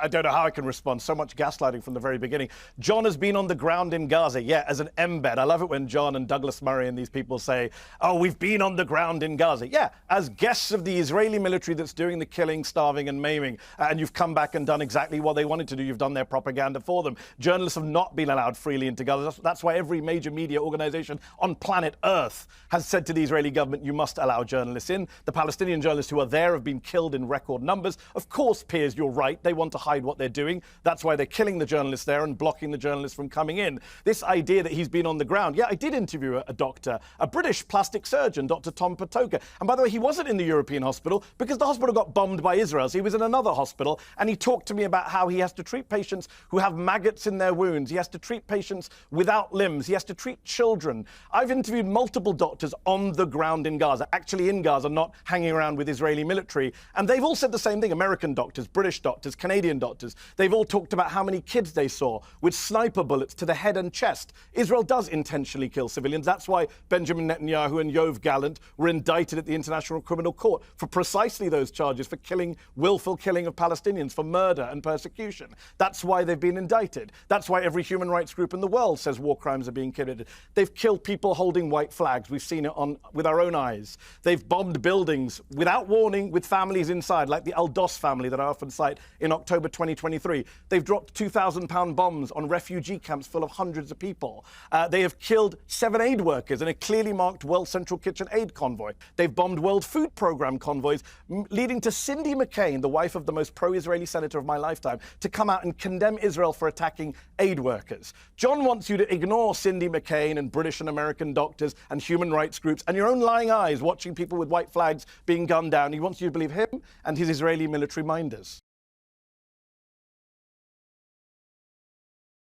I don't know how I can respond. So much gaslighting from the very beginning. John has been on the ground in Gaza, yeah, as an embed. I love it when John and Douglas Murray and these people say, oh, we've been on the ground in Gaza. Yeah, as guests of the Israeli military that's doing the killing, starving and maiming. And you've come back and done exactly what they wanted to do. You've done their propaganda for them. Journalists have not been allowed freely into Gaza. That's why every major media organization on planet Earth has said to the Israeli government, you must allow journalists in. The Palestinian journalists who are there have been killed in record numbers. Of course, Piers, you're right. They want to hide what they're doing. That's why they're killing the journalists there and blocking the journalists from coming in. This idea that he's been on the ground. Yeah, I did interview a doctor, a British plastic surgeon, Dr. Tom Patoka. And by the way, he wasn't in the European hospital because the hospital got bombed by Israel. So he was in another hospital, and he talked to me about how he has to treat patients who have maggots in their wounds. He has to treat patients without limbs. He has to treat children. I've interviewed multiple doctors on the ground in Gaza, actually in Gaza, not hanging around with Israeli military. And they've all said the same thing. American doctors, British doctors, Canadian doctors. They've all talked about how many kids they saw with sniper bullets to the head and chest. Israel does intentionally kill civilians. That's why Benjamin Netanyahu and Yoav Gallant were indicted at the International Criminal Court for precisely those charges, for killing, willful killing of Palestinians, for murder and persecution. That's why they've been indicted. That's why every human rights group in the world says war crimes are being committed. They've killed people holding white flags. We've seen it with our own eyes. They've bombed buildings without warning with families inside, like the Al-Dos family that I often cite in October 2023. They've dropped 2,000-pound bombs on refugee camps full of hundreds of people. They have killed 7 aid workers in a clearly marked World Central Kitchen aid convoy. They've bombed World Food Programme convoys, leading to Cindy McCain, the wife of the most pro-Israeli senator of my lifetime, to come out and condemn Israel for attacking aid workers. John wants you to ignore Cindy McCain and British and American doctors and human rights groups and your own lying eyes watching people with white flags being gunned down. He wants you to believe him and his Israeli military minders.